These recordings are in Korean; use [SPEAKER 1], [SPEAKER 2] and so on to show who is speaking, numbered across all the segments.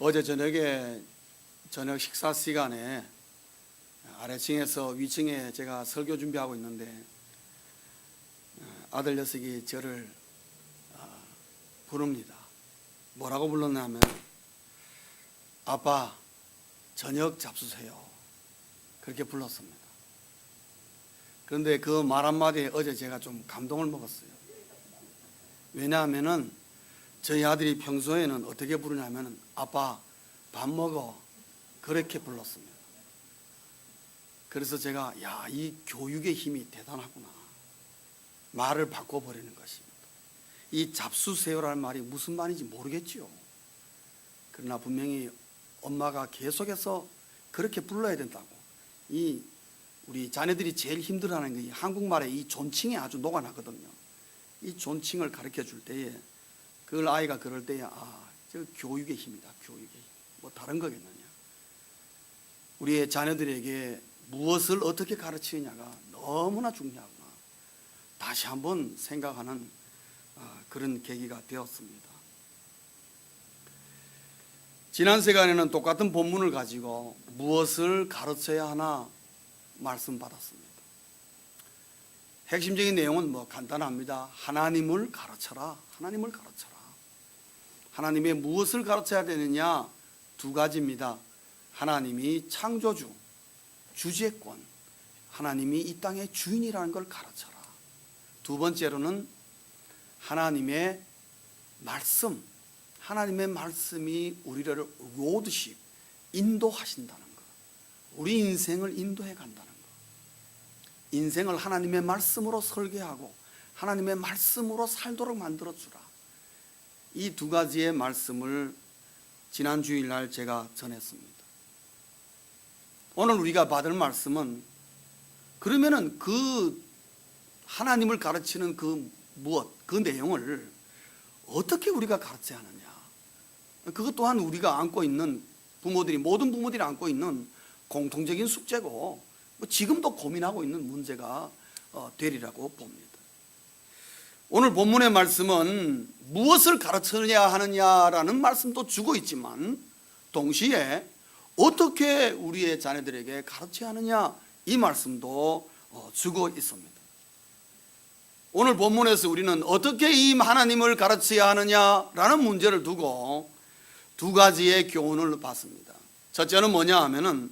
[SPEAKER 1] 어제 저녁에 저녁 식사 시간에 아래층에서 위층에 제가 설교 준비하고 있는데 아들 녀석이 저를 부릅니다. 뭐라고 불렀냐면 아빠 저녁 잡수세요. 그렇게 불렀습니다. 그런데 그 말 한마디에 어제 제가 좀 감동을 먹었어요. 왜냐하면은 저희 아들이 평소에는 어떻게 부르냐면 아빠 밥 먹어 그렇게 불렀습니다. 그래서 제가 이 교육의 힘이 대단하구나. 말을 바꿔버리는 것입니다. 이 잡수세요라는 말이 무슨 말인지 모르겠지요. 그러나 분명히 엄마가 계속해서 그렇게 불러야 된다고. 우리 자녀들이 제일 힘들어하는 게 한국말의 이 존칭에 아주 녹아나거든요. 이 존칭을 가르쳐 줄 때에 그걸 아이가 그럴 때에 저 교육의 힘이다. 교육의 힘. 뭐 다른 거겠느냐. 우리의 자녀들에게 무엇을 어떻게 가르치느냐가 너무나 중요하구나. 다시 한번 생각하는 그런 계기가 되었습니다. 지난 시간에는 똑같은 본문을 가지고 무엇을 가르쳐야 하나 말씀 받았습니다. 핵심적인 내용은 간단합니다. 하나님을 가르쳐라. 하나님을 가르쳐라. 하나님의 무엇을 가르쳐야 되느냐? 두 가지입니다. 하나님이 창조주, 주재권, 하나님이 이 땅의 주인이라는 걸 가르쳐라. 두 번째로는 하나님의 말씀, 하나님의 말씀이 우리를 로드십, 인도하신다는 것. 우리 인생을 인도해 간다는 것. 인생을 하나님의 말씀으로 설계하고 하나님의 말씀으로 살도록 만들어주라. 이 두 가지의 말씀을 지난 주일날 제가 전했습니다. 오늘 우리가 받을 말씀은 그러면은 그 하나님을 가르치는 그 내용을 어떻게 우리가 가르쳐야 하느냐. 그것 또한 우리가 안고 있는 모든 부모들이 안고 있는 공통적인 숙제고 지금도 고민하고 있는 문제가 되리라고 봅니다. 오늘 본문의 말씀은 무엇을 가르쳐야 하느냐라는 말씀도 주고 있지만 동시에 어떻게 우리의 자녀들에게 가르쳐야 하느냐 이 말씀도 주고 있습니다. 오늘 본문에서 우리는 어떻게 이 하나님을 가르쳐야 하느냐라는 문제를 두고 두 가지의 교훈을 받습니다. 첫째는 뭐냐 하면은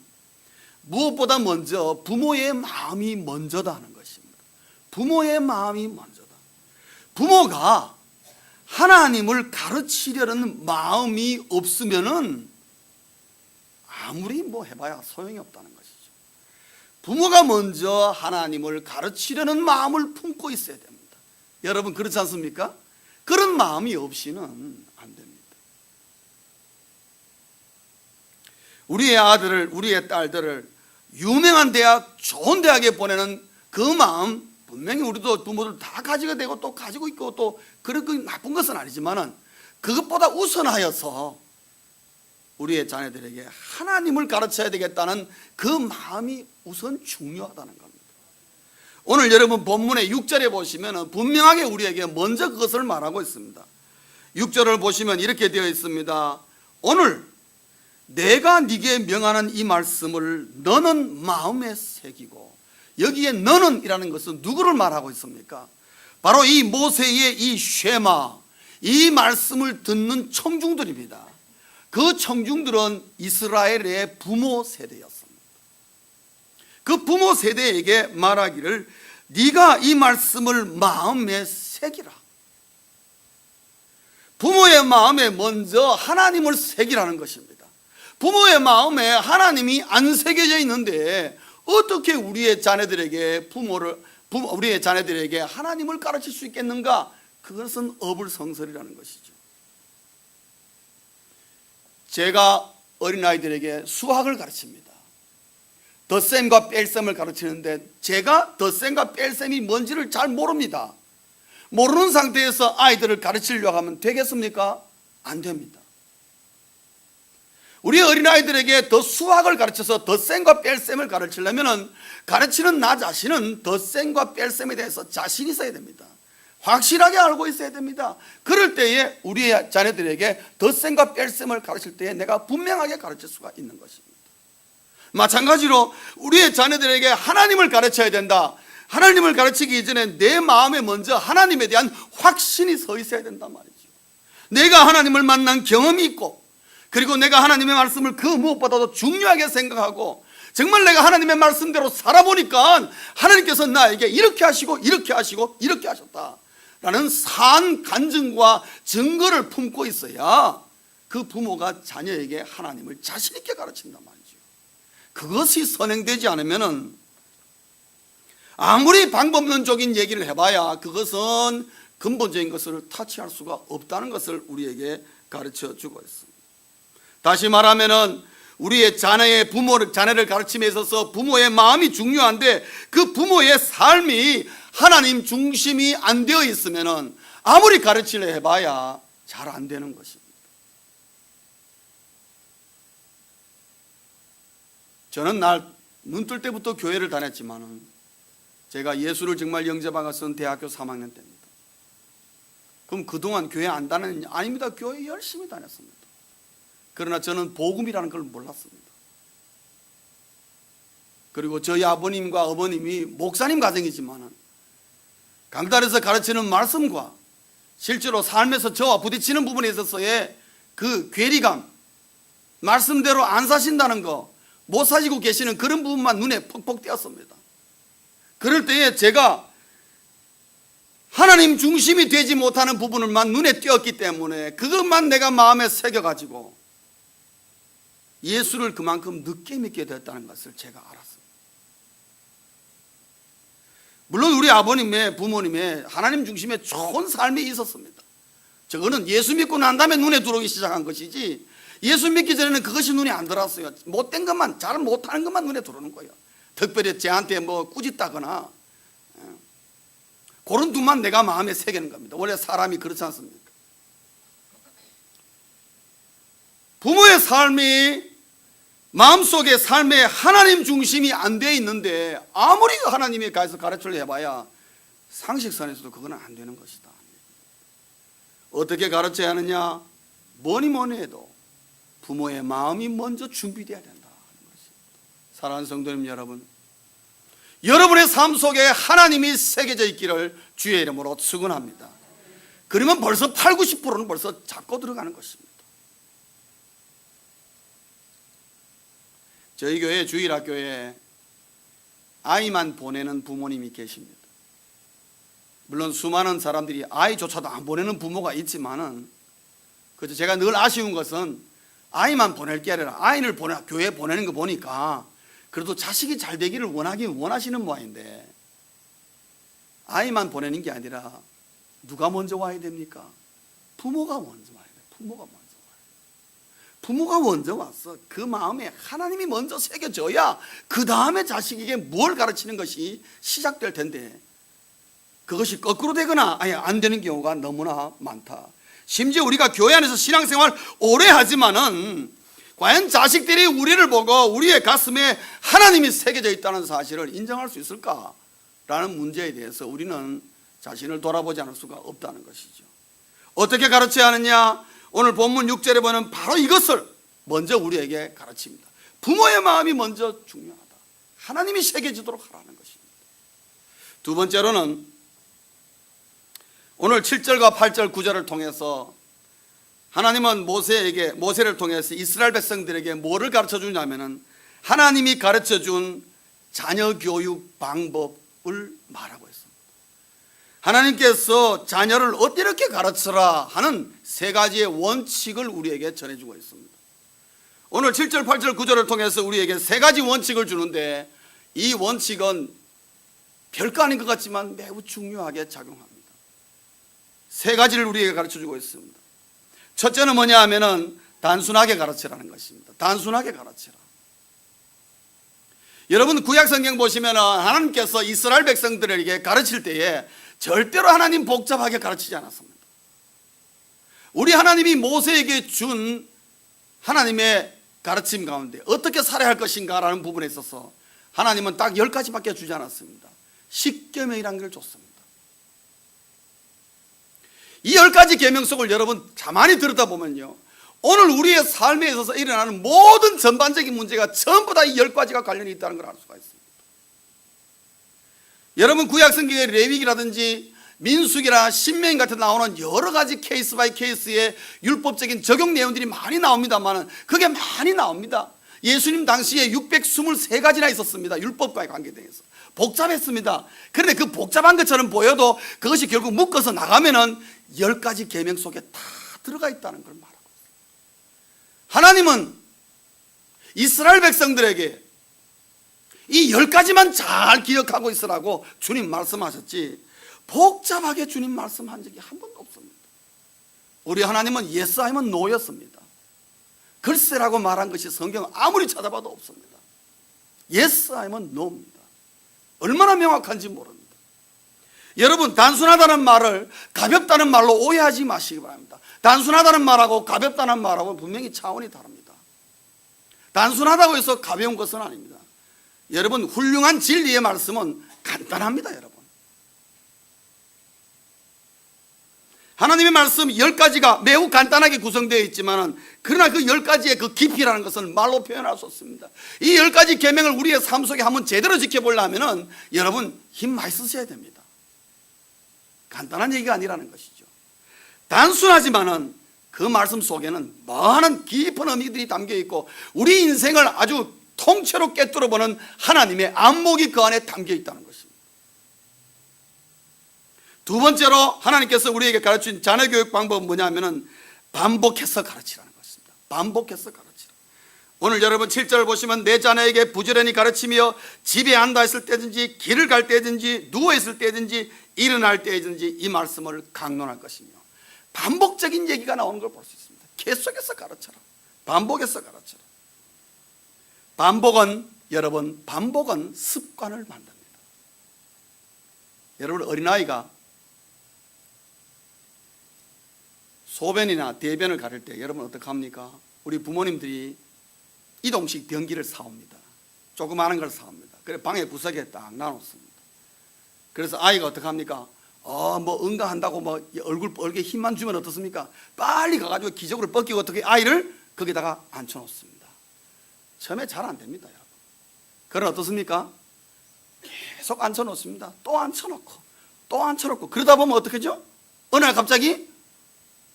[SPEAKER 1] 무엇보다 먼저 부모의 마음이 먼저다 하는 것입니다. 부모의 마음이 먼저다. 부모가 하나님을 가르치려는 마음이 없으면은 아무리 해봐야 소용이 없다는 것이죠. 부모가 먼저 하나님을 가르치려는 마음을 품고 있어야 됩니다. 여러분 그렇지 않습니까? 그런 마음이 없이는 안 됩니다. 우리의 아들을, 우리의 딸들을 유명한 대학, 좋은 대학에 보내는 그 마음 분명히 우리도 부모들 다 가지게 되고 또 가지고 있고 또 그렇게 나쁜 것은 아니지만은 그것보다 우선하여서 우리의 자녀들에게 하나님을 가르쳐야 되겠다는 그 마음이 우선 중요하다는 겁니다. 오늘 여러분 본문의 6절에 보시면 분명하게 우리에게 먼저 그것을 말하고 있습니다. 6절을 보시면 이렇게 되어 있습니다. 오늘 내가 네게 명하는 이 말씀을 너는 마음에 새기고, 여기에 너는 이라는 것은 누구를 말하고 있습니까? 바로 이 모세의 이 쉐마, 이 말씀을 듣는 청중들입니다. 그 청중들은 이스라엘의 부모 세대였습니다. 그 부모 세대에게 말하기를 네가 이 말씀을 마음에 새기라. 부모의 마음에 먼저 하나님을 새기라는 것입니다. 부모의 마음에 하나님이 안 새겨져 있는데 어떻게 우리의 자녀들에게 우리의 자녀들에게 하나님을 가르칠 수 있겠는가? 그것은 어불성설이라는 것이죠. 제가 어린아이들에게 수학을 가르칩니다. 덧셈과 뺄셈을 가르치는데 제가 덧셈과 뺄셈이 뭔지를 잘 모릅니다. 모르는 상태에서 아이들을 가르치려고 하면 되겠습니까? 안 됩니다. 우리 어린아이들에게 더 수학을 가르쳐서 덧셈과 뺄셈을 가르치려면 가르치는 나 자신은 덧셈과 뺄셈에 대해서 자신이 있어야 됩니다. 확실하게 알고 있어야 됩니다. 그럴 때에 우리의 자녀들에게 덧셈과 뺄셈을 가르칠 때에 내가 분명하게 가르칠 수가 있는 것입니다. 마찬가지로 우리의 자녀들에게 하나님을 가르쳐야 된다. 하나님을 가르치기 이전에 내 마음에 먼저 하나님에 대한 확신이 서 있어야 된단 말이죠. 내가 하나님을 만난 경험이 있고, 그리고 내가 하나님의 말씀을 그 무엇보다도 중요하게 생각하고, 정말 내가 하나님의 말씀대로 살아보니까 하나님께서 나에게 이렇게 하시고 이렇게 하시고 이렇게 하셨다라는 산 간증과 증거를 품고 있어야 그 부모가 자녀에게 하나님을 자신 있게 가르친단 말이죠. 그것이 선행되지 않으면은 아무리 방법론적인 얘기를 해봐야 그것은 근본적인 것을 타치할 수가 없다는 것을 우리에게 가르쳐 주고 있습니다. 다시 말하면은 우리의 자녀를 가르침에 있어서 부모의 마음이 중요한데, 그 부모의 삶이 하나님 중심이 안 되어 있으면은 아무리 가르치려 해봐야 잘 안 되는 것입니다. 저는 눈 뜰 때부터 교회를 다녔지만은 제가 예수를 정말 영접한 것은 대학교 3학년 때입니다. 그럼 그동안 교회 안 다녔느냐? 아닙니다. 교회 열심히 다녔습니다. 그러나 저는 복음이라는 걸 몰랐습니다. 그리고 저희 아버님과 어머님이 목사님 가정이지만은 강단에서 가르치는 말씀과 실제로 삶에서 저와 부딪히는 부분에 있어서의 그 괴리감, 말씀대로 안 사신다는 거, 못 사시고 계시는 그런 부분만 눈에 퍽퍽 띄었습니다. 그럴 때에 제가 하나님 중심이 되지 못하는 부분을만 눈에 띄었기 때문에 그것만 내가 마음에 새겨가지고 예수를 그만큼 늦게 믿게 되었다는 것을 제가 알았습니다. 물론 우리 아버님의 부모님의 하나님 중심의 좋은 삶이 있었습니다. 저거는 예수 믿고 난 다음에 눈에 들어오기 시작한 것이지, 예수 믿기 전에는 그것이 눈에 안 들어왔어요. 못된 것만, 잘 못하는 것만 눈에 들어오는 거예요. 특별히 저한테 뭐 꾸짖다거나 그런 둥만 내가 마음에 새기는 겁니다. 원래 사람이 그렇지 않습니까? 부모의 삶이 마음속에 삶에 하나님 중심이 안 돼 있는데 아무리 하나님에 가서 가르치려 해봐야 상식선에서도 그건 안 되는 것이다. 어떻게 가르쳐야 하느냐? 뭐니 해도 부모의 마음이 먼저 준비되어야 된다 하는 것입니다. 사랑하는 성도님 여러분, 여러분의 삶 속에 하나님이 새겨져 있기를 주의 이름으로 축원합니다. 그러면 벌써 80~90%는 벌써 잡고 들어가는 것입니다. 저희 교회 주일학교에 아이만 보내는 부모님이 계십니다. 물론 수많은 사람들이 아이조차도 안 보내는 부모가 있지만은, 그래서 제가 늘 아쉬운 것은 아이만 보낼 게 아니라 아이를 교회에 보내는 거 보니까 그래도 자식이 잘 되기를 원하시는 모양인데, 아이만 보내는 게 아니라 누가 먼저 와야 됩니까? 부모가 먼저 와야 돼요. 부모가 먼저 와서 그 마음에 하나님이 먼저 새겨져야 그 다음에 자식에게 뭘 가르치는 것이 시작될 텐데, 그것이 거꾸로 되거나 아예 안 되는 경우가 너무나 많다. 심지어 우리가 교회 안에서 신앙생활 오래 하지만은 과연 자식들이 우리를 보고 우리의 가슴에 하나님이 새겨져 있다는 사실을 인정할 수 있을까라는 문제에 대해서 우리는 자신을 돌아보지 않을 수가 없다는 것이죠. 어떻게 가르쳐야 하느냐? 오늘 본문 6절에 보면 바로 이것을 먼저 우리에게 가르칩니다. 부모의 마음이 먼저 중요하다. 하나님이 새겨지도록 하라는 것입니다. 두 번째로는 오늘 7절과 8절 9절을 통해서 하나님은 모세를 통해서 이스라엘 백성들에게 뭐를 가르쳐 주냐면은 하나님이 가르쳐 준 자녀 교육 방법을 말하고 있습니다. 하나님께서 자녀를 어떻게 가르쳐라 하는 세 가지의 원칙을 우리에게 전해주고 있습니다. 오늘 7절, 8절, 9절을 통해서 우리에게 세 가지 원칙을 주는데, 이 원칙은 별거 아닌 것 같지만 매우 중요하게 작용합니다. 세 가지를 우리에게 가르쳐주고 있습니다. 첫째는 뭐냐 하면은 단순하게 가르치라는 것입니다. 단순하게 가르치라. 여러분 구약 성경 보시면은 하나님께서 이스라엘 백성들에게 가르칠 때에 절대로 하나님 복잡하게 가르치지 않았습니다. 우리 하나님이 모세에게 준 하나님의 가르침 가운데 어떻게 살아야 할 것인가라는 부분에 있어서 하나님은 딱 10가지밖에 주지 않았습니다. 십계명이라는 걸 줬습니다. 이 10가지 계명 속을 여러분 가만히 들었다 보면요, 오늘 우리의 삶에 있어서 일어나는 모든 전반적인 문제가 전부 다 이 10가지가 관련이 있다는 걸 알 수가 있습니다. 여러분 구약성경의 레위기라든지 민수기나 신명기 같은 나오는 여러 가지 케이스 바이 케이스의 율법적인 적용 내용들이 많이 나옵니다만, 그게 많이 나옵니다. 예수님 당시에 623가지나 있었습니다. 율법과의 관계등에서 복잡했습니다. 그런데 그 복잡한 것처럼 보여도 그것이 결국 묶어서 나가면은 10가지 계명 속에 다 들어가 있다는 걸 말합니다. 하나님은 이스라엘 백성들에게 이 10가지만 잘 기억하고 있으라고 주님 말씀하셨지, 복잡하게 주님 말씀한 적이 한 번도 없습니다. 우리 하나님은 예스 하면 노였습니다. 글쎄라고 말한 것이 성경 아무리 찾아봐도 없습니다. 예스 하면 노입니다. 얼마나 명확한지 모릅니다. 여러분, 단순하다는 말을 가볍다는 말로 오해하지 마시기 바랍니다. 단순하다는 말하고 가볍다는 말하고 분명히 차원이 다릅니다. 단순하다고 해서 가벼운 것은 아닙니다. 여러분, 훌륭한 진리의 말씀은 간단합니다. 여러분, 하나님의 말씀 10가지가 매우 간단하게 구성되어 있지만, 그러나 그 10가지의 그 깊이라는 것은 말로 표현할 수 없습니다. 이 10가지 계명을 우리의 삶 속에 한번 제대로 지켜보려면 여러분 힘 많이 쓰셔야 됩니다. 간단한 얘기가 아니라는 것이죠. 단순하지만은 그 말씀 속에는 많은 깊은 의미들이 담겨 있고, 우리 인생을 아주 통째로 꿰뚫어보는 하나님의 안목이 그 안에 담겨 있다는 것입니다. 두 번째로 하나님께서 우리에게 가르친 자녀교육 방법은 뭐냐면은 반복해서 가르치라는 것입니다. 반복해서 가르치라. 오늘 여러분 7절 보시면, 내 자녀에게 부지런히 가르치며 집에 앉아 있을 때든지 길을 갈 때든지 누워 있을 때든지 일어날 때든지 이 말씀을 강론할 것이며, 반복적인 얘기가 나오는 걸 볼 수 있습니다. 계속해서 가르쳐라. 반복해서 가르쳐라. 반복은 여러분, 반복은 습관을 만듭니다. 여러분, 어린아이가 소변이나 대변을 가릴 때 여러분 어떻게 합니까? 우리 부모님들이 이동식 변기를 사옵니다. 조그마한 걸 사옵니다. 그래 방에 구석에 딱 놔놓습니다. 그래서 아이가 어떻게 합니까? 뭐 응가한다고 뭐 얼굴에 힘만 주면 어떻습니까? 빨리 가가지고 기적으로 벗기고 어떻게 아이를 거기다가 앉혀놓습니다. 처음에 잘 안 됩니다, 여러분. 그러나 어떻습니까? 계속 앉혀놓습니다. 또 앉혀놓고 또 앉혀놓고, 그러다 보면 어떻게 하죠? 어느 날 갑자기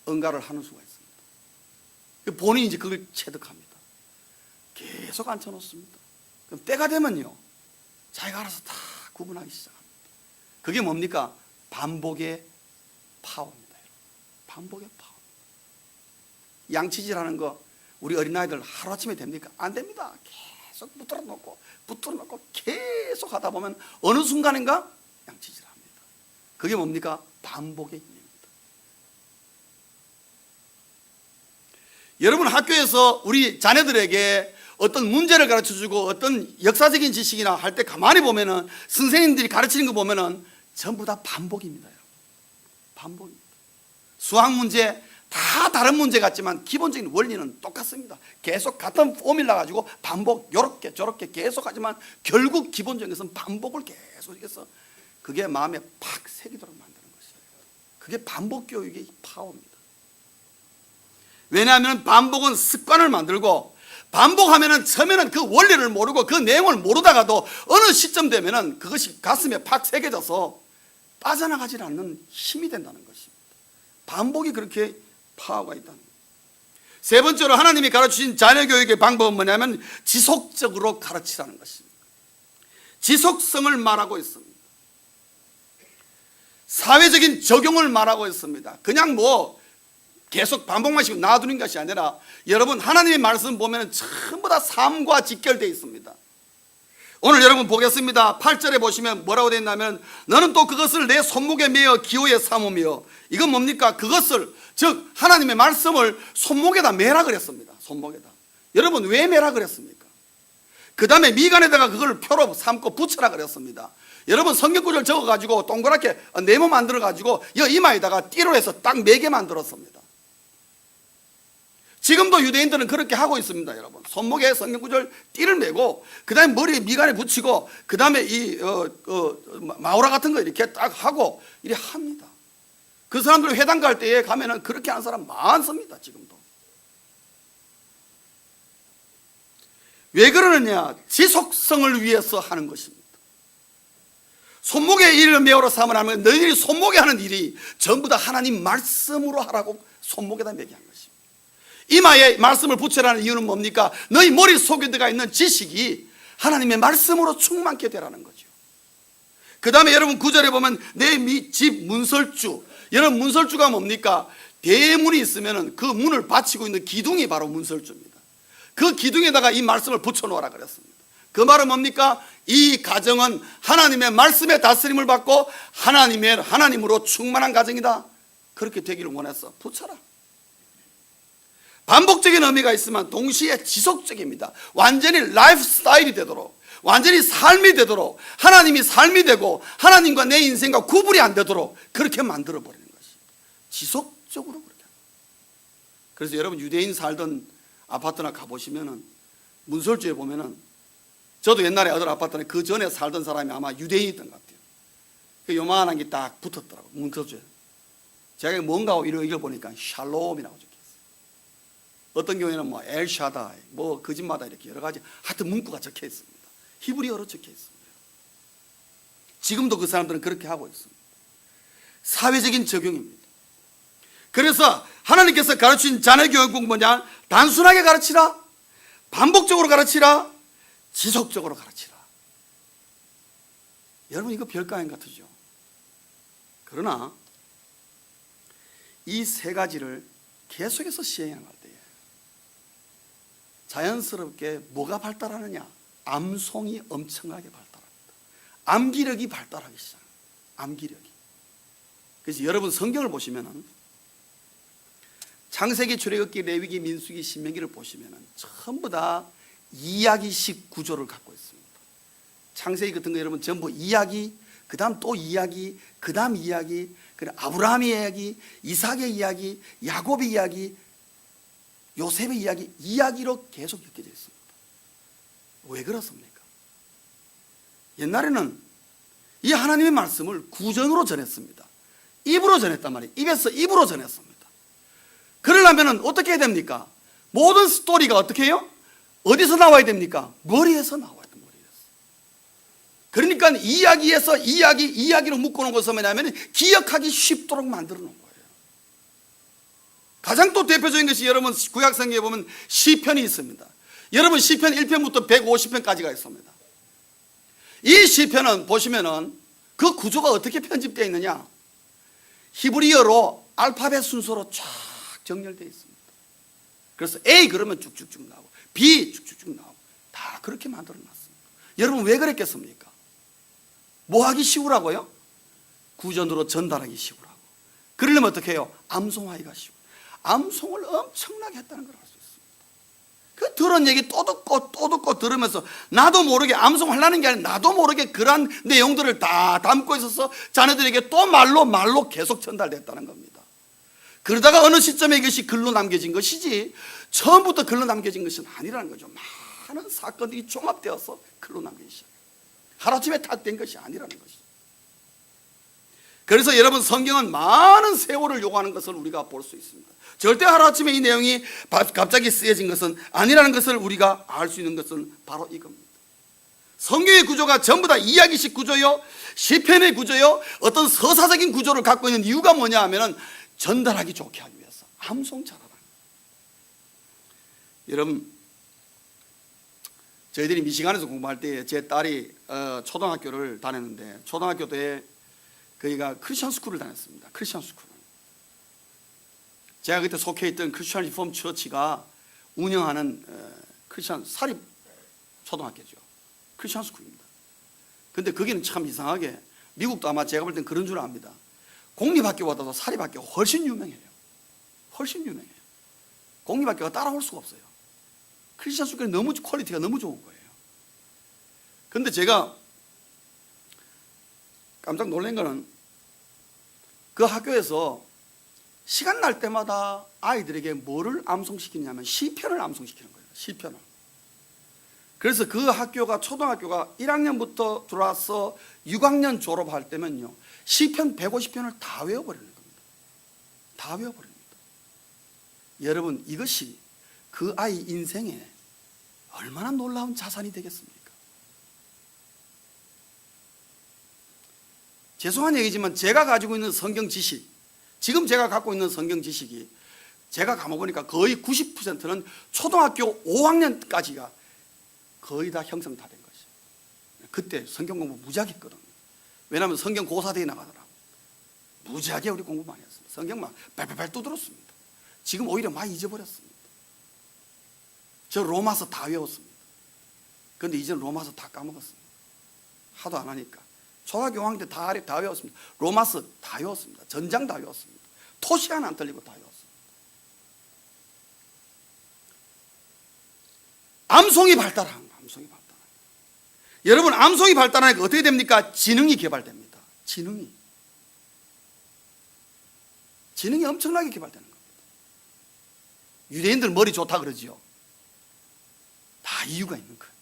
[SPEAKER 1] 응가를 하는 수가 있습니다. 본인이 이제 그걸 체득합니다. 계속 앉혀놓습니다. 그럼 때가 되면요, 자기가 알아서 다 구분하기 시작합니다. 그게 뭡니까? 반복의 파워입니다. 반복의 파워. 양치질하는 거 우리 어린아이들 하루아침에 됩니까? 안 됩니다. 계속 붙들어 놓고 계속 하다 보면 어느 순간인가 양치질합니다. 그게 뭡니까? 반복의 힘입니다. 여러분, 학교에서 우리 자녀들에게 어떤 문제를 가르쳐주고 어떤 역사적인 지식이나 할 때 가만히 보면은 선생님들이 가르치는 거 보면은 전부 다 반복입니다. 반복입니다. 수학 문제 다 다른 문제 같지만 기본적인 원리는 똑같습니다. 계속 같은 포뮬라 가지고 반복, 요렇게 저렇게 계속 하지만 결국 기본적인 것은 반복을 계속해서 그게 마음에 팍 새기도록 만드는 것이에요. 그게 반복 교육의 파워입니다. 왜냐하면 반복은 습관을 만들고, 반복하면은 처음에는 그 원리를 모르고 그 내용을 모르다가도 어느 시점 되면은 그것이 가슴에 팍 새겨져서 빠져나가지 않는 힘이 된다는 것입니다. 반복이 그렇게 파워가 있다는 거예요. 세 번째로 하나님이 가르치신 자녀교육의 방법은 뭐냐면 지속적으로 가르치라는 것입니다. 지속성을 말하고 있습니다. 사회적인 적용을 말하고 있습니다. 그냥 뭐 계속 반복만 시키고 놔두는 것이 아니라, 여러분 하나님의 말씀 보면 전부 다 삶과 직결되어 있습니다. 오늘 여러분 보겠습니다. 8절에 보시면 뭐라고 되어 있냐면, 너는 또 그것을 내 손목에 매어 기호에 삼으며, 이건 뭡니까? 그것을, 즉 하나님의 말씀을 손목에다 매라 그랬습니다. 손목에다. 여러분 왜 매라 그랬습니까? 그 다음에 미간에다가 그걸 표로 삼고 붙여라 그랬습니다. 여러분 성경구절 적어가지고 동그랗게 네모 만들어가지고 이마에다가 띠로 해서 딱 매게 만들었습니다. 지금도 유대인들은 그렇게 하고 있습니다. 여러분 손목에 성경구절 띠를 매고, 그 다음에 머리에 미간에 붙이고, 그 다음에 이 마우라 같은 거 이렇게 딱 하고 이렇게 합니다. 그 사람들 회당 갈 때에 가면은 그렇게 하는 사람 많습니다. 지금도. 왜 그러느냐? 지속성을 위해서 하는 것입니다. 손목에 일을 메어로 삼으라면 너희들이 손목에 하는 일이 전부 다 하나님 말씀으로 하라고 손목에다 매게 한 것입니다. 이마에 말씀을 붙여라는 이유는 뭡니까? 너희 머릿속에 들어가 있는 지식이 하나님의 말씀으로 충만케 되라는 거죠. 그 다음에 여러분 9절에 보면 내 집 문설주, 여러분 문설주가 뭡니까? 대문이 있으면 그 문을 받치고 있는 기둥이 바로 문설주입니다. 그 기둥에다가 이 말씀을 붙여놓으라 그랬습니다. 그 말은 뭡니까? 이 가정은 하나님의 말씀의 다스림을 받고 하나님으로 충만한 가정이다. 그렇게 되기를 원해서 붙여라. 반복적인 의미가 있으면 동시에 지속적입니다. 완전히 라이프 스타일이 되도록, 완전히 삶이 되도록, 하나님이 삶이 되고 하나님과 내 인생과 구분이 안 되도록 그렇게 만들어버리는 것이 지속적으로 그렇게. 그래서 여러분 유대인 살던 아파트나 가보시면은 문설주에 보면은, 저도 옛날에 어떤 아파트는 그 전에 살던 사람이 아마 유대인이었던 것 같아요. 그 요만한 게 딱 붙었더라고요. 문설주에. 제가 뭔가 이걸 보니까 샬롬이라고 적혀있어요. 어떤 경우에는 뭐 엘샤다이, 뭐 그 집마다 이렇게 여러 가지 하여튼 문구가 적혀 있습니다. 히브리어로 적혀 있습니다. 지금도 그 사람들은 그렇게 하고 있습니다. 사회적인 적용입니다. 그래서 하나님께서 가르친 자녀 교육은 뭐냐? 단순하게 가르치라, 반복적으로 가르치라, 지속적으로 가르치라. 여러분 이거 별거 아닌 것 같으죠? 그러나 이 세 가지를 계속해서 시행할 때에 자연스럽게 뭐가 발달하느냐? 암송이 엄청나게 발달합니다. 암기력이 발달하기 시작합니다. 암기력이. 그래서 여러분 성경을 보시면은 창세기, 출애굽기, 레위기, 민수기, 신명기를 보시면은 전부 다 이야기식 구조를 갖고 있습니다. 창세기 같은 거 여러분 전부 이야기, 그 다음 또 이야기, 그 다음 이야기, 그리고 아브라함의 이야기, 이삭의 이야기, 야곱의 이야기, 요셉의 이야기, 이야기로 계속 엮여져 있습니다. 왜 그렇습니까? 옛날에는 이 하나님의 말씀을 구전으로 전했습니다. 입으로 전했단 말이에요. 입에서 입으로 전했습니다. 그러려면 어떻게 해야 됩니까? 모든 스토리가 어떻게 해요? 어디서 나와야 됩니까? 머리에서 나와야 돼요. 머리에서. 그러니까 이야기에서 이야기로 묶어놓은 것은 뭐냐면 기억하기 쉽도록 만들어 놓은 거예요. 가장 또 대표적인 것이 여러분 구약성경에 보면 시편이 있습니다. 여러분 시편 1편부터 150편까지가 있습니다. 이 시편은 보시면은 그 구조가 어떻게 편집되어 있느냐? 히브리어로 알파벳 순서로 쫙 정렬되어 있습니다. 그래서 A 그러면 쭉쭉쭉 나오고 B 쭉쭉쭉 나오고 다 그렇게 만들어 놨습니다. 여러분 왜 그랬겠습니까? 뭐 하기 쉬우라고요? 구전으로 전달하기 쉬우라고. 그러려면 어떻게 해요? 암송하기가 쉬워. 암송을 엄청나게 했다는 걸 알 수 있습니다. 그 들은 얘기 또 듣고 들으면서 나도 모르게 암송하려는 게 아니라 나도 모르게 그런 내용들을 다 담고 있어서 자녀들에게 또 말로 계속 전달됐다는 겁니다. 그러다가 어느 시점에 이것이 글로 남겨진 것이지 처음부터 글로 남겨진 것은 아니라는 거죠. 많은 사건들이 종합되어서 글로 남겨지기 시작해요. 하루아침에 탁 된 것이 아니라는 것이죠. 그래서 여러분 성경은 많은 세월을 요구하는 것을 우리가 볼 수 있습니다. 절대 하루아침에 이 내용이 갑자기 쓰여진 것은 아니라는 것을 우리가 알 수 있는 것은 바로 이겁니다. 성경의 구조가 전부 다 이야기식 구조요, 시편의 구조요, 어떤 서사적인 구조를 갖고 있는 이유가 뭐냐 하면은 전달하기 좋게 하기 위해서 암송 잘하라. 여러분 저희들이 미시간에서 공부할 때 제 딸이 초등학교를 다녔는데 초등학교 때 거기가 크리스천 스쿨을 다녔습니다. 크리스천 스쿨. 제가 그때 속해 있던 크리스천 리폼 처치가 운영하는 크리스천 사립 초등학교죠. 크리스천 스쿨입니다. 근데 거기는 참 이상하게 미국도 아마 제가 볼 땐 그런 줄 압니다. 공립학교보다도 사립학교가 훨씬 유명해요. 훨씬 유명해요. 공립학교가 따라올 수가 없어요. 크리스천 스쿨이 너무 퀄리티가 너무 좋은 거예요. 근데 제가 깜짝 놀란 거는 그 학교에서 시간 날 때마다 아이들에게 뭐를 암송시키냐면 시편을 암송시키는 거예요. 시편을. 그래서 그 학교가 초등학교가 1학년부터 들어와서 6학년 졸업할 때면요 시편 150편을 다 외워버리는 겁니다. 다 외워버립니다. 여러분, 이것이 그 아이 인생에 얼마나 놀라운 자산이 되겠습니까? 죄송한 얘기지만 제가 가지고 있는 성경 지식, 지금 제가 갖고 있는 성경 지식이 제가 감아보니까 거의 90%는 초등학교 5학년까지가 거의 다 형성 다 된 것이에요. 그때 성경 공부 무지하게 했거든요. 왜냐하면 성경 고사대에 나가더라고. 무지하게 우리 공부 많이 했습니다. 성경만 발발발 두드렸습니다. 지금 오히려 많이 잊어버렸습니다. 저 로마서 다 외웠습니다. 그런데 이제는 로마서 다 까먹었습니다. 하도 안 하니까. 초등학교 5학년 때 다 외웠습니다. 로마서 다 외웠습니다. 전장 다 외웠습니다. 토시 하나 안 틀리고 다 외웠습니다. 암송이 발달한 거, 암송이 발달한 거. 여러분, 암송이 발달하니까 어떻게 됩니까? 지능이 개발됩니다. 지능이 엄청나게 개발되는 겁니다. 유대인들 머리 좋다 그러지요. 다 이유가 있는 거예요.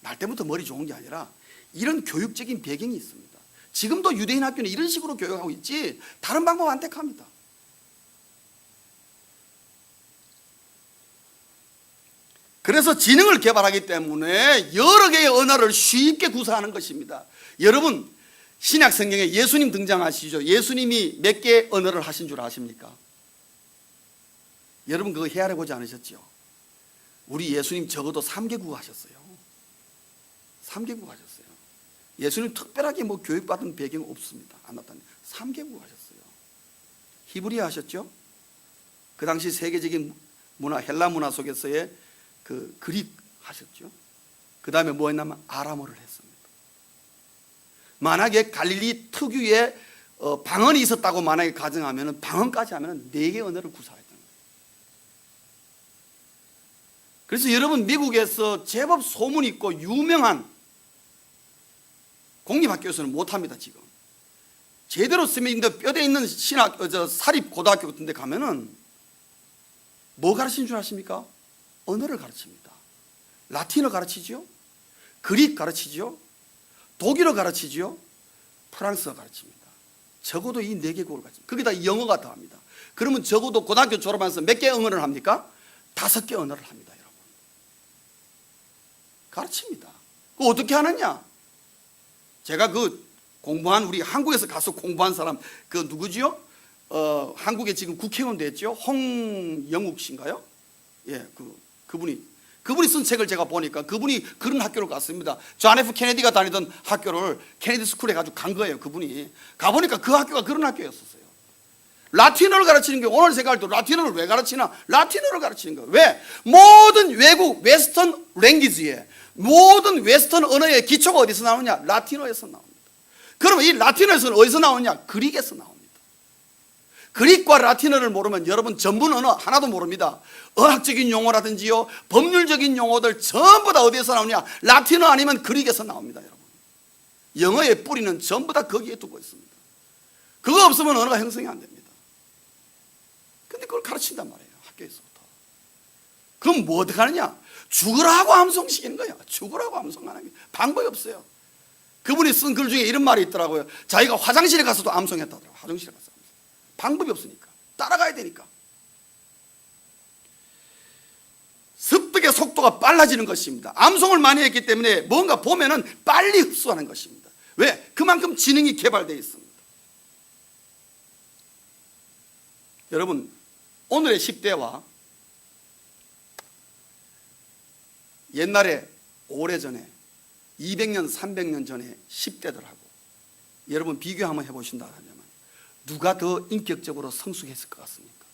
[SPEAKER 1] 날 때부터 머리 좋은 게 아니라 이런 교육적인 배경이 있습니다. 지금도 유대인 학교는 이런 식으로 교육하고 있지 다른 방법 안 택합니다. 그래서 지능을 개발하기 때문에 여러 개의 언어를 쉽게 구사하는 것입니다. 여러분, 신약 성경에 예수님 등장하시죠. 예수님이 몇 개의 언어를 하신 줄 아십니까? 여러분, 그거 헤아려 보지 않으셨죠? 우리 예수님 적어도 3개국 하셨어요. 3개국 하셨어요. 예수님 특별하게 뭐 교육받은 배경 없습니다. 안 나타나요. 3개국 하셨어요. 히브리어 하셨죠? 그 당시 세계적인 문화, 헬라 문화 속에서의 그 그릭 하셨죠. 그 다음에 뭐 했냐면 아람어를 했습니다. 만약에 갈릴리 특유의 방언이 있었다고 만약에 가정하면 방언까지 하면 4개 언어를 구사했던 거예요. 그래서 여러분, 미국에서 제법 소문 있고 유명한 공립학교에서는 못합니다. 지금 제대로 쓰면 뼈대 있는 사립 고등학교 같은 데 가면은 뭐 가르치는 줄 아십니까? 언어를 가르칩니다. 라틴어 가르치죠. 그릭 가르치죠. 독일어 가르치죠. 프랑스어 가르칩니다. 적어도 이 4개국을 가르칩니다. 거기다 영어가 더합니다. 그러면 적어도 고등학교 졸업하면서 몇 개 언어를 합니까? 5개 언어를 합니다. 여러분, 가르칩니다. 그거 어떻게 하느냐? 제가 그 공부한, 우리 한국에서 가서 공부한 사람, 그 누구지요? 한국에 지금 국회의원 됐죠. 홍영욱 씨인가요? 예, 그분이 쓴 책을 제가 보니까 그분이 그런 학교를 갔습니다. 존 F 케네디가 다니던 학교를 케네디 스쿨에 가지고 간 거예요. 그분이 가보니까 그 학교가 그런 학교였었어요. 라틴어를 가르치는 게, 오늘 생각할 때 라틴어를 왜 가르치나? 라틴어를 가르치는 거예요. 왜? 모든 외국 웨스턴 랭귀지에, 모든 웨스턴 언어의 기초가 어디서 나오냐? 라틴어에서 나옵니다. 그러면 이 라틴어에서는 어디서 나오냐? 그릭에서 나옵니다. 그릭과 라틴어를 모르면 여러분 전문 언어 하나도 모릅니다. 어학적인 용어라든지요, 법률적인 용어들 전부 다 어디에서 나오냐? 라틴어 아니면 그릭에서 나옵니다. 여러분, 영어의 뿌리는 전부 다 거기에 두고 있습니다. 그거 없으면 언어가 형성이 안 됩니다. 근데 그걸 가르친단 말이에요, 학교에서부터. 그럼 뭐 어떻게 하느냐? 죽으라고 암송시키는 거야. 죽으라고 암송하는 게 방법이 없어요. 그분이 쓴 글 중에 이런 말이 있더라고요. 자기가 화장실에 가서도 암송했다더라고요. 화장실에 가서. 방법이 없으니까, 따라가야 되니까. 습득의 속도가 빨라지는 것입니다. 암송을 많이 했기 때문에 뭔가 보면은 빨리 흡수하는 것입니다. 왜? 그만큼 지능이 개발되어 있습니다. 여러분, 오늘의 10대와 옛날에 오래전에 200년, 300년 전에 10대들하고 여러분 비교 한번 해보신다 하면 누가 더 인격적으로 성숙했을 것 같습니까?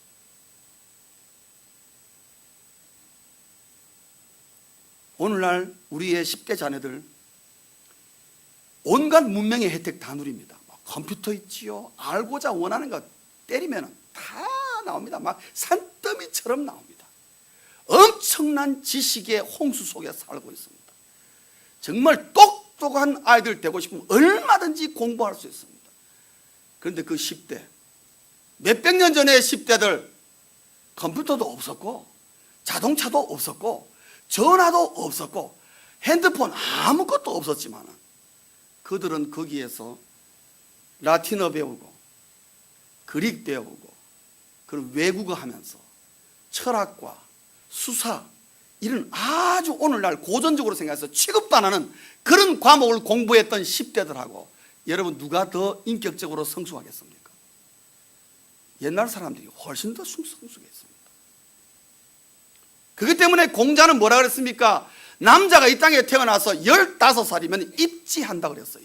[SPEAKER 1] 오늘날 우리의 10대 자녀들 온갖 문명의 혜택 다 누립니다. 컴퓨터 있지요. 알고자 원하는 거 때리면 다 나옵니다. 막 산더미처럼 나옵니다. 엄청난 지식의 홍수 속에 살고 있습니다. 정말 똑똑한 아이들 되고 싶으면 얼마든지 공부할 수 있습니다. 그런데 그 10대, 몇백 년 전에 10대들 컴퓨터도 없었고 자동차도 없었고 전화도 없었고 핸드폰 아무것도 없었지만 그들은 거기에서 라틴어 배우고 그릭 배우고 그런 외국어 하면서 철학과 수사 이런 아주 오늘날 고전적으로 생각해서 취급도 안 하는 그런 과목을 공부했던 10대들하고 여러분 누가 더 인격적으로 성숙하겠습니까? 옛날 사람들이 훨씬 더 성숙했습니다. 그렇기 때문에 공자는 뭐라 그랬습니까? 남자가 이 땅에 태어나서 15살이면 입지한다 그랬어요.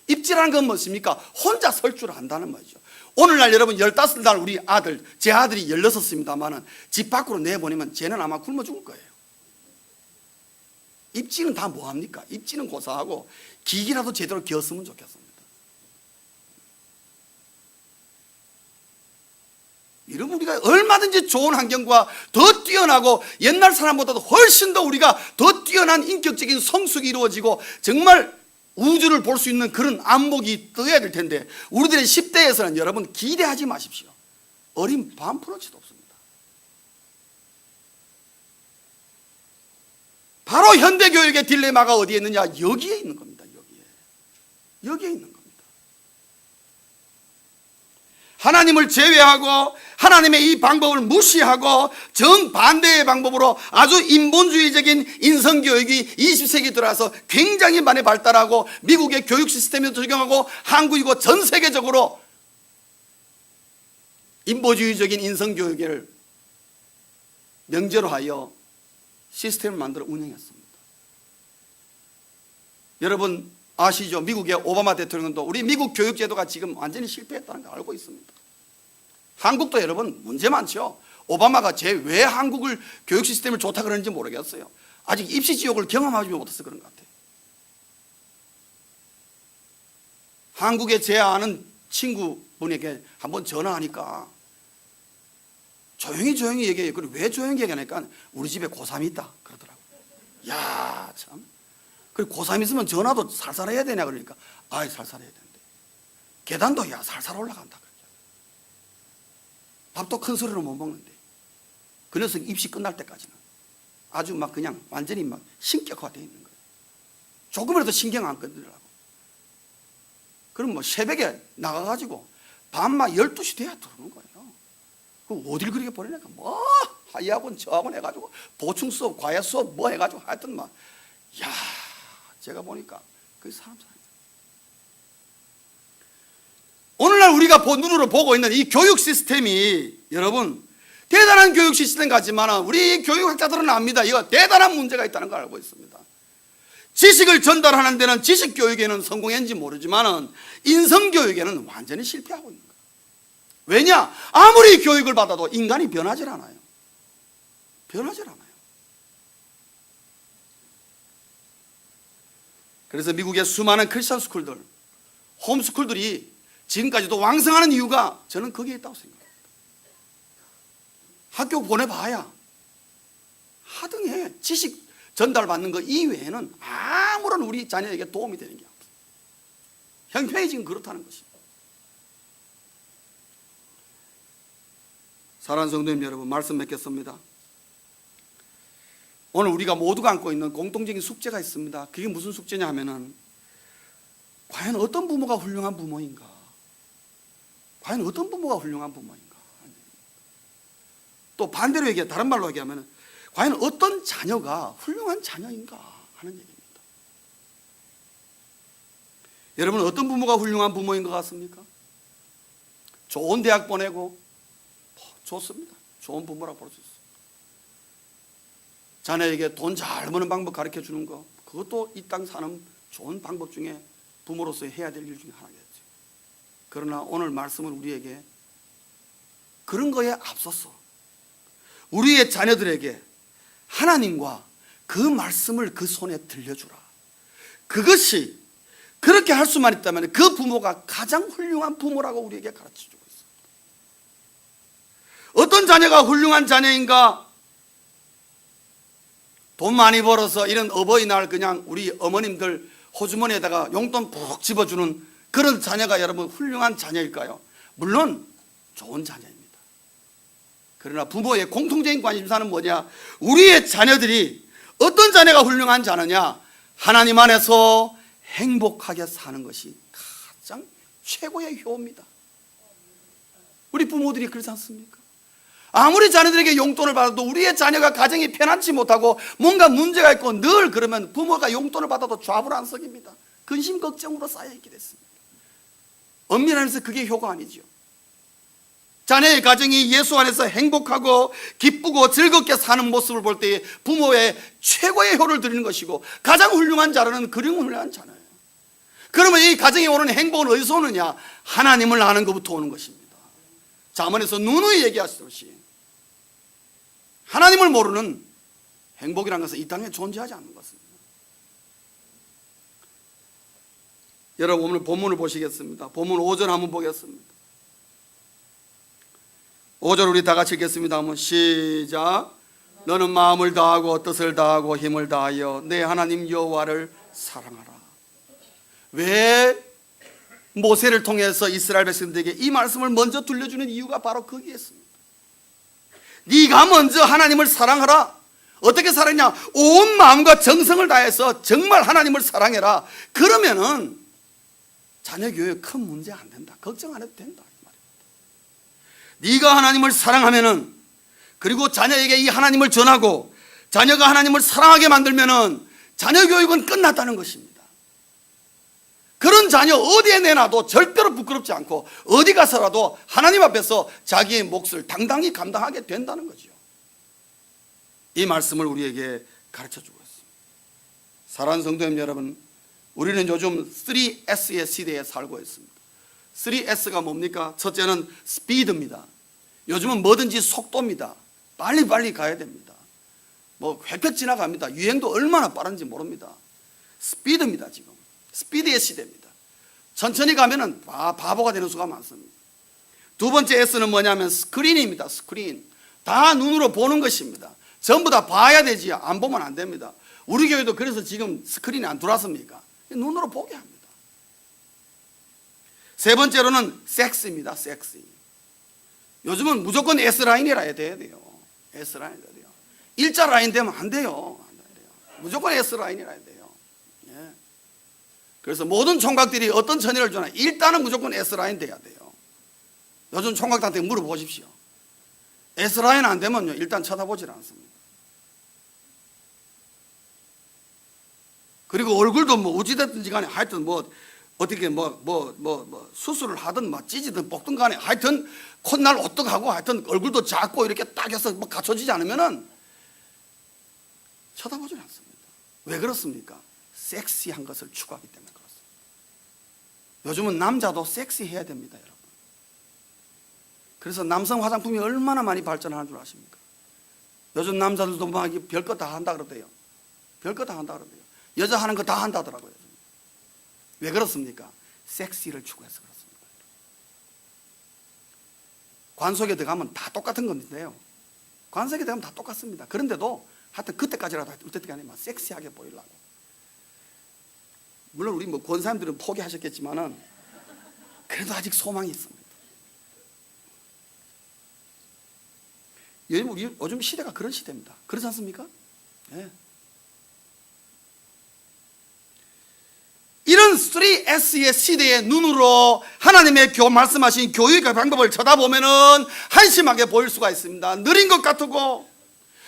[SPEAKER 1] 입지라는 건 무엇입니까? 혼자 설 줄 안다는 말이죠. 오늘날 여러분 15살 우리 아들, 제 아들이 16입니다만은 집 밖으로 내보내면 쟤는 아마 굶어 죽을 거예요. 입지는 다 뭐합니까? 입지는 고사하고 기기라도 제대로 기었으면 좋겠습니다. 여러분 우리가 얼마든지 좋은 환경과 더 뛰어나고 옛날 사람보다도 훨씬 더 우리가 더 뛰어난 인격적인 성숙이 이루어지고 정말 우주를 볼 수 있는 그런 안목이 떠야 될 텐데 우리들의 10대에서는 여러분 기대하지 마십시오. 어린 반프로치도 없습니다. 바로 현대교육의 딜레마가 어디에 있느냐? 여기에 있는 겁니다. 여기에 있는 겁니다. 하나님을 제외하고 하나님의 이 방법을 무시하고 정반대의 방법으로 아주 인본주의적인 인성교육이 20세기 들어와서 굉장히 많이 발달하고 미국의 교육 시스템에 적용하고 한국이고 전 세계적으로 인본주의적인 인성교육을 명제로 하여 시스템을 만들어 운영했습니다. 여러분 아시죠? 미국의 오바마 대통령도 우리 미국 교육제도가 지금 완전히 실패했다는 걸 알고 있습니다. 한국도 여러분 문제 많죠. 오바마가 왜 한국을 교육 시스템을 좋다 그러는지 모르겠어요. 아직 입시 지옥을 경험하지 못해서 그런 것 같아요. 한국에 제 아는 친구분에게 한번 전화하니까 조용히 얘기해요. 그리고 왜 조용히 얘기하니까 우리 집에 고3이 있다 그러더라고요. 야 참. 그리고 고3 있으면 전화도 살살 해야 되냐 그러니까 아이 살살 해야 되는데 계단도 야 살살 올라간다. 밥도 큰 소리로 못 먹는데 그 녀석 입시 끝날 때까지는 아주 막 그냥 완전히 막 신격화되어 있는 거예요. 조금이라도 신경 안 끄더라고. 그럼 뭐 새벽에 나가가지고 밤만 12시 돼야 들어오는 거예요. 그럼 어딜 그렇게 보내니까 뭐 하이학원 저학원 해가지고 보충 수업 과외 수업 뭐 해가지고 하여튼 막 야 제가 보니까 그 사람 오늘날 우리가 눈으로 보고 있는 이 교육 시스템이 여러분 대단한 교육 시스템 같지만 우리 교육학자들은 압니다. 이거 대단한 문제가 있다는 걸 알고 있습니다. 지식을 전달하는 데는 지식 교육에는 성공했는지 모르지만 인성 교육에는 완전히 실패하고 있는 거예요. 왜냐? 아무리 교육을 받아도 인간이 변하질 않아요. 변하질 않아요. 그래서 미국의 수많은 크리스천 스쿨들, 홈스쿨들이 지금까지도 왕성하는 이유가 저는 거기에 있다고 생각합니다. 학교 보내봐야 하등에 지식 전달받는 것 이외에는 아무런 우리 자녀에게 도움이 되는 게 없어요. 형편이 지금 그렇다는 것입니다. 사랑하는 성도님 여러분, 말씀 맺겠습니다. 오늘 우리가 모두가 안고 있는 공통적인 숙제가 있습니다. 그게 무슨 숙제냐 하면은 과연 어떤 부모가 훌륭한 부모인가? 과연 어떤 부모가 훌륭한 부모인가? 또 반대로 얘기해 다른 말로 얘기하면 과연 어떤 자녀가 훌륭한 자녀인가 하는 얘기입니다. 여러분 어떤 부모가 훌륭한 부모인 것 같습니까? 좋은 대학 보내고 좋습니다. 좋은 부모라고 볼 수 있어요. 자녀에게 돈 잘 버는 방법 가르쳐 주는 거 그것도 이 땅 사는 좋은 방법 중에 부모로서 해야 될 일 중에 하나겠죠. 그러나 오늘 말씀은 우리에게 그런 거에 앞서서 우리의 자녀들에게 하나님과 그 말씀을 그 손에 들려주라. 그것이 그렇게 할 수만 있다면 그 부모가 가장 훌륭한 부모라고 우리에게 가르쳐주고 있습니다. 어떤 자녀가 훌륭한 자녀인가? 돈 많이 벌어서 이런 어버이날 그냥 우리 어머님들 호주머니에다가 용돈 푹 집어주는 그런 자녀가 여러분 훌륭한 자녀일까요? 물론 좋은 자녀입니다. 그러나 부모의 공통적인 관심사는 뭐냐? 우리의 자녀들이 어떤 자녀가 훌륭한 자녀냐? 하나님 안에서 행복하게 사는 것이 가장 최고의 효입니다. 우리 부모들이 그렇지 않습니까? 아무리 자녀들에게 용돈을 받아도 우리의 자녀가 가정이 편안치 못하고 뭔가 문제가 있고 늘 그러면 부모가 용돈을 받아도 좌불안석입니다. 근심 걱정으로 쌓여있게 됐습니다. 엄밀한 의미에서 그게 효가 아니죠. 자녀의 가정이 예수 안에서 행복하고 기쁘고 즐겁게 사는 모습을 볼 때 부모의 최고의 효를 드리는 것이고, 가장 훌륭한 자녀는 그런 훌륭한 자녀예요. 그러면 이 가정에 오는 행복은 어디서 오느냐? 하나님을 아는 것부터 오는 것입니다. 잠언에서 누누이 얘기하시듯이 하나님을 모르는 행복이라는 것은 이 땅에 존재하지 않는 것입니다. 여러분, 오늘 본문을 보시겠습니다. 본문 5절 한번 보겠습니다. 5절 우리 다 같이 읽겠습니다. 한번 시작. 너는 마음을 다하고 뜻을 다하고 힘을 다하여 내 하나님 여호와를 사랑하라. 왜 모세를 통해서 이스라엘 백성들에게 이 말씀을 먼저 들려주는 이유가 바로 거기에 있습니다. 네가 먼저 하나님을 사랑하라. 어떻게 사랑하냐? 온 마음과 정성을 다해서 정말 하나님을 사랑해라. 그러면은 자녀 교육에 큰 문제 안 된다. 걱정 안 해도 된다. 네가 하나님을 사랑하면은, 그리고 자녀에게 이 하나님을 전하고 자녀가 하나님을 사랑하게 만들면은 자녀 교육은 끝났다는 것입니다. 그런 자녀 어디에 내놔도 절대로 부끄럽지 않고 어디 가서라도 하나님 앞에서 자기의 몫을 당당히 감당하게 된다는 거죠. 이 말씀을 우리에게 가르쳐 주고 있습니다. 사랑하는 성도님 여러분, 우리는 요즘 3S의 시대에 살고 있습니다. 3S가 뭡니까? 첫째는 스피드입니다. 요즘은 뭐든지 속도입니다. 빨리빨리 가야 됩니다. 뭐 획획 지나갑니다. 유행도 얼마나 빠른지 모릅니다. 스피드입니다. 지금 스피드의 시대입니다. 천천히 가면은 바보가 되는 수가 많습니다. 두 번째 S는 뭐냐면 스크린입니다. 스크린. 다 눈으로 보는 것입니다. 전부 다 봐야 되지 안 보면 안 됩니다. 우리 교회도 그래서 지금 스크린이 안 들어왔습니까? 눈으로 보게 합니다. 세 번째로는 섹스입니다. 섹스. 요즘은 무조건 S라인이라 해야 돼요. S라인이라 해야 돼요. 일자 라인 되면 안 돼요. 무조건 S라인이라 해야 돼요. 예. 그래서 모든 총각들이 어떤 처녀를 주나 일단은 무조건 S라인 돼야 돼요. 요즘 총각들한테 물어보십시오. S라인 안 되면요 일단 쳐다보질 않습니다. 그리고 얼굴도 뭐 어찌됐든지 간에 하여튼 뭐 어떻게 수술을 하든 뭐 찌지든 볶든 간에 하여튼 콧날 오떡하고 하여튼 얼굴도 작고 이렇게 딱 해서 뭐 갖춰지지 않으면은 쳐다보질 않습니다. 왜 그렇습니까? 섹시한 것을 추구하기 때문에 그렇습니다. 요즘은 남자도 섹시해야 됩니다, 여러분. 그래서 남성 화장품이 얼마나 많이 발전하는 줄 아십니까? 요즘 남자들도 막 별거 다 한다 그러대요. 별거 다 한다 그러대요. 여자 하는 거 다 한다더라고요. 왜 그렇습니까? 섹시를 추구해서 그렇습니다. 관속에 들어가면 다 똑같은 건데요. 관속에 들어가면 다 똑같습니다. 그런데도 하여튼 그때까지라도 그때까지 막 섹시하게 보이려고. 물론 우리 뭐 권사님들은 포기하셨겠지만은 그래도 아직 소망이 있습니다. 요즘 시대가 그런 시대입니다. 그렇지 않습니까? 네. 이런 3S의 시대의 눈으로 하나님의 말씀하신 교육의 방법을 쳐다보면은 한심하게 보일 수가 있습니다. 느린 것 같고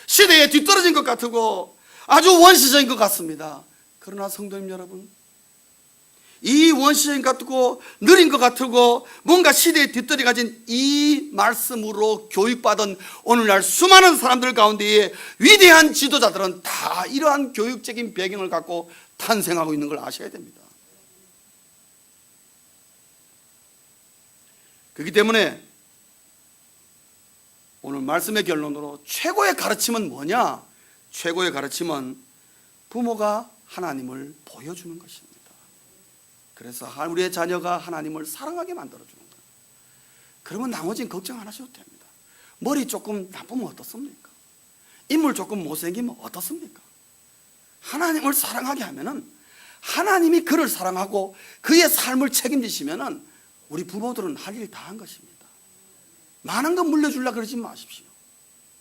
[SPEAKER 1] 시대에 뒤떨어진 것 같고 아주 원시적인 것 같습니다. 그러나 성도님 여러분, 이 원시적인 것 같고 느린 것 같고 뭔가 시대에 뒤떨어 가진 이 말씀으로 교육받은 오늘날 수많은 사람들 가운데에 위대한 지도자들은 다 이러한 교육적인 배경을 갖고 탄생하고 있는 걸 아셔야 됩니다. 그렇기 때문에 오늘 말씀의 결론으로 최고의 가르침은 뭐냐? 최고의 가르침은 부모가 하나님을 보여주는 것입니다. 그래서 우리의 자녀가 하나님을 사랑하게 만들어주는 거예요. 그러면 나머지는 걱정 안 하셔도 됩니다. 머리 조금 나쁘면 어떻습니까? 인물 조금 못생기면 어떻습니까? 하나님을 사랑하게 하면은 하나님이 그를 사랑하고 그의 삶을 책임지시면은 우리 부모들은 할 일 다 한 것입니다. 많은 거 물려주려고 그러지 마십시오.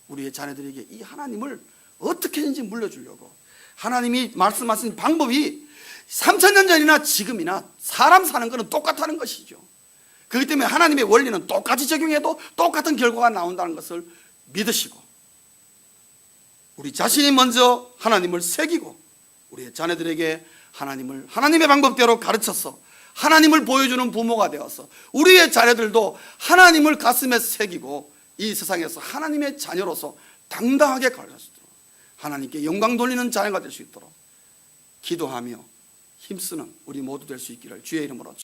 [SPEAKER 1] 우리의 자녀들에게 이 하나님을 어떻게든지 물려주려고 하나님이 말씀하신 방법이 3000년 전이나 지금이나 사람 사는 것은 똑같다는 것이죠. 그렇기 때문에 하나님의 원리는 똑같이 적용해도 똑같은 결과가 나온다는 것을 믿으시고, 우리 자신이 먼저 하나님을 새기고 우리의 자녀들에게 하나님의 방법대로 가르쳐서 하나님을 보여주는 부모가 되어서 우리의 자녀들도 하나님을 가슴에 새기고 이 세상에서 하나님의 자녀로서 당당하게 가르칠 수 있도록, 하나님께 영광 돌리는 자녀가 될 수 있도록 기도하며 힘쓰는 우리 모두 될 수 있기를 주의 이름으로